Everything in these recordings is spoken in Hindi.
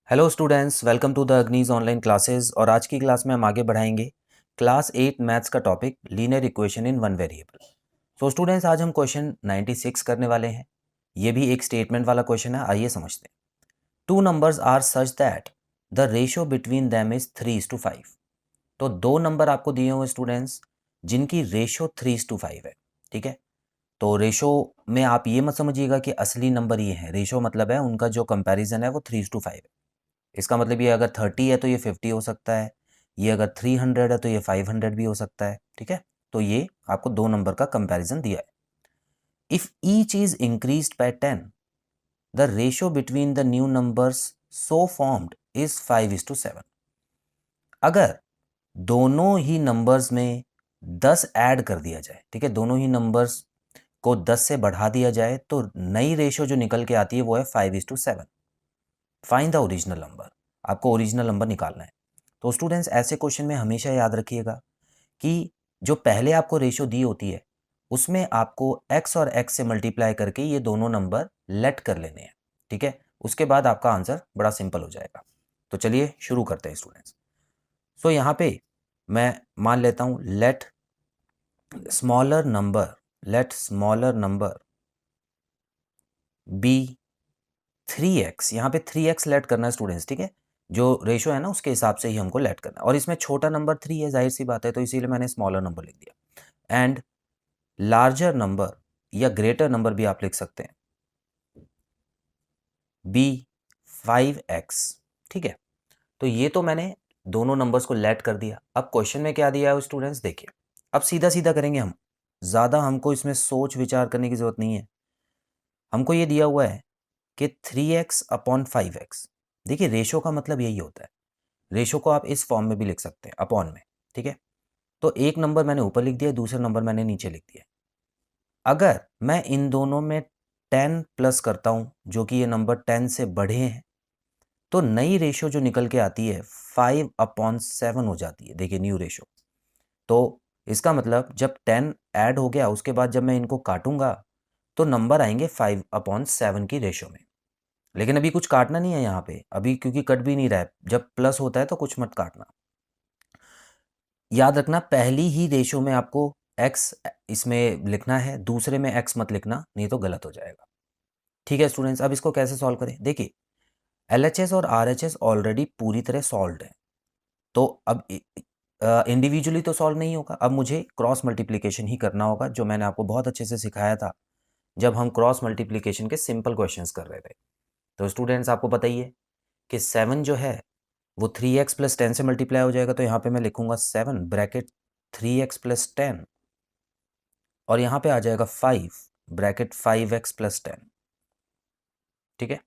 Hello students, welcome to the अग्नीज ऑनलाइन क्लासेस। और आज की क्लास में हम आगे बढ़ाएंगे क्लास 8 मैथ्स का topic linear equation in one variable. So students, आज हम क्वेश्चन 96 करने वाले हैं। ये भी एक स्टेटमेंट वाला क्वेश्चन है, आइए समझते हैं। Two numbers are such that the ratio between them is 3:5। तो दो नंबर आपको दिए हुए स्टूडेंट्स जिनकी रेशियो 3:5 है। ठीक है, तो रेशो में आप ये मत समझिएगा कि असली नंबर ये है। रेशो मतलब है उनका जो कंपैरिजन है वो 3:5 है। इसका मतलब ये अगर 30 है तो ये 50 हो सकता है, ये अगर 300 है तो ये 500 भी हो सकता है। ठीक है, तो ये आपको दो नंबर का कंपैरिजन दिया है। If each is increased by 10, the ratio between the new numbers so formed is 5:7। अगर दोनों ही नंबर्स में 10 ऐड कर दिया जाए, ठीक है, दोनों ही नंबर्स को 10 से बढ़ा दिया जाए तो नई रेशियो जो निकल के आती है वो है 5:7। Find the original number. आपको ओरिजिनल नंबर निकालना है। तो स्टूडेंट्स, ऐसे क्वेश्चन में हमेशा याद रखिएगा कि जो पहले आपको रेशियो दी होती है उसमें आपको x और x से मल्टीप्लाई करके ये दोनों नंबर लेट कर लेने हैं। ठीक है, उसके बाद आपका आंसर बड़ा सिंपल हो जाएगा। तो चलिए शुरू करते हैं स्टूडेंट्स। सो यहाँ पे मैं मान लेता हूँ smaller let smaller number be 3x। यहाँ पे 3x लेट करना है स्टूडेंट्स। ठीक है, जो रेशो है ना उसके हिसाब से ही हमको लेट करना है, और इसमें छोटा नंबर 3 है, जाहिर सी बात है, तो इसीलिए मैंने स्मॉलर नंबर लिख दिया। एंड लार्जर नंबर या ग्रेटर नंबर भी आप लिख सकते हैं, बी 5x। ठीक है, तो ये तो मैंने दोनों नंबर्स को लेट कर दिया। अब क्वेश्चन में क्या दिया है स्टूडेंट्स, देखिए। अब सीधा सीधा करेंगे हम, ज़्यादा हमको इसमें सोच विचार करने की ज़रूरत नहीं है। हमको ये दिया हुआ है कि 3x/5x। देखिए, रेशो का मतलब यही होता है। रेशो को आप इस फॉर्म में भी लिख सकते हैं, अपॉन में। ठीक है, तो एक नंबर मैंने ऊपर लिख दिया, दूसरा नंबर मैंने नीचे लिख दिया। अगर मैं इन दोनों में 10 प्लस करता हूं, जो कि ये नंबर 10 से बढ़े हैं, तो नई रेशो जो निकल के आती है 5/7 हो जाती है। देखिए, न्यू रेशो। तो इसका मतलब जब 10 ऐड हो गया उसके बाद जब मैं इनको काटूंगा तो नंबर आएंगे 5/7 की रेशो में। लेकिन अभी कुछ काटना नहीं है यहाँ पे, अभी क्योंकि कट भी नहीं रहा है। जब प्लस होता है तो कुछ मत काटना। याद रखना, पहली ही रेशो में आपको x इसमें लिखना है, दूसरे में x मत लिखना, नहीं तो गलत हो जाएगा। ठीक है स्टूडेंट्स, अब इसको कैसे सॉल्व करें। देखिए, LHS और RHS ऑलरेडी पूरी तरह सॉल्व्ड है, तो अब इंडिविजुअली तो सॉल्व नहीं होगा। अब मुझे क्रॉस मल्टीप्लिकेशन ही करना होगा, जो मैंने आपको बहुत अच्छे से सिखाया था जब हम क्रॉस मल्टीप्लिकेशन के सिंपल क्वेश्चंस कर रहे थे। तो स्टूडेंट्स, आपको बताइए कि 7 जो है वो 3x प्लस 10 से मल्टीप्लाई हो जाएगा। तो यहाँ पे मैं लिखूंगा 7 ब्रैकेट 3x प्लस 10, और यहाँ पे आ जाएगा 5 ब्रैकेट 5x प्लस 10। ठीक है,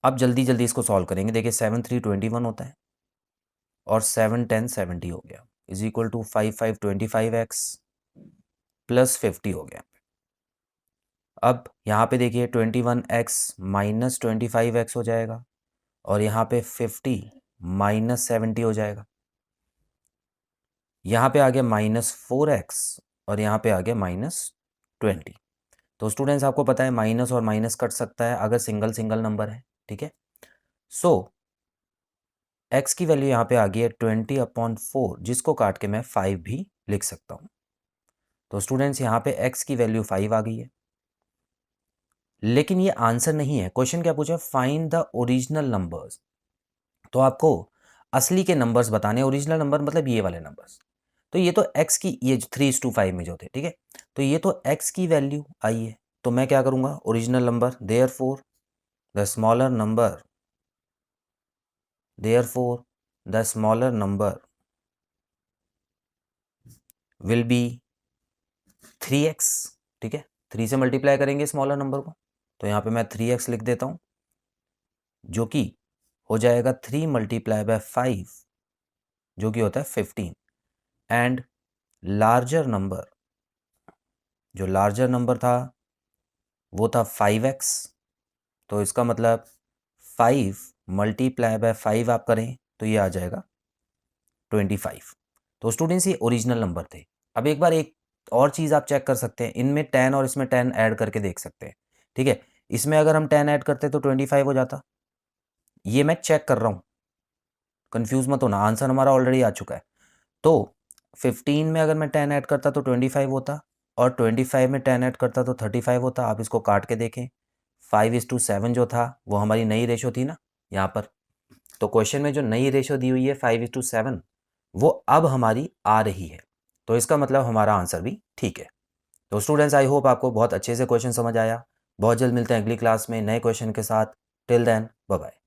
अब जल्दी जल्दी इसको सॉल्व करेंगे। देखिए, 7 3 21 होता है, और 7 10 70 हो गया, is equal to 5 5 25x plus 50 हो गया। अब यहाँ पे देखिए, 21x माइनस 25x हो जाएगा, और यहाँ पे 50 माइनस 70 हो जाएगा। यहाँ पे आ गया -4x, और यहाँ पे आ गया -20। तो स्टूडेंट्स, आपको पता है माइनस और माइनस कट सकता है अगर सिंगल सिंगल नंबर है। ठीक है, सो x की वैल्यू यहाँ पे आ गई है 20/4, जिसको काट के मैं 5 भी लिख सकता हूँ। तो स्टूडेंट्स, यहाँ पे x की वैल्यू 5 आ गई है। लेकिन ये आंसर नहीं है। क्वेश्चन क्या पूछा, फाइंड द ओरिजिनल नंबर्स। तो आपको असली के नंबर्स बताने। ओरिजिनल नंबर मतलब ये वाले नंबर्स। तो ये तो x की, ये 3:5 में जो थे, ठीक है, तो ये तो x की वैल्यू आई है। तो मैं क्या करूंगा, original number, therefore the smaller number will be 3x। ठीक है, 3 से मल्टीप्लाई करेंगे स्मॉलर नंबर को, तो यहाँ पे मैं 3x लिख देता हूँ, जो कि हो जाएगा 3 मल्टीप्लाई बाय 5, जो कि होता है 15। एंड लार्जर नंबर, जो लार्जर नंबर था वो था 5x। तो इसका मतलब 5 मल्टीप्लाई बाय 5 आप करें तो ये आ जाएगा 25। तो स्टूडेंट्स, ये ओरिजिनल नंबर थे। अब एक बार एक और चीज़ आप चेक कर सकते हैं, इनमें 10 और इसमें 10 ऐड करके देख सकते हैं। ठीक है, इसमें अगर हम 10 ऐड करते तो 25 हो जाता, ये मैं चेक कर रहा हूँ, कंफ्यूज मत होना, आंसर हमारा ऑलरेडी आ चुका है। तो 15 में अगर मैं 10 ऐड करता तो 25 होता, और 25 में 10 ऐड करता तो 35 होता। आप इसको काट के देखें, 5:7 जो था वो हमारी नई रेशो थी ना यहाँ पर। तो क्वेश्चन में जो नई रेशो दी हुई है 5:7, वो अब हमारी आ रही है, तो इसका मतलब हमारा आंसर भी ठीक है। तो स्टूडेंट्स, आई होप आपको बहुत अच्छे से क्वेश्चन समझ आया। बहुत जल्द मिलते हैं अगली क्लास में नए क्वेश्चन के साथ। Till then, bye bye.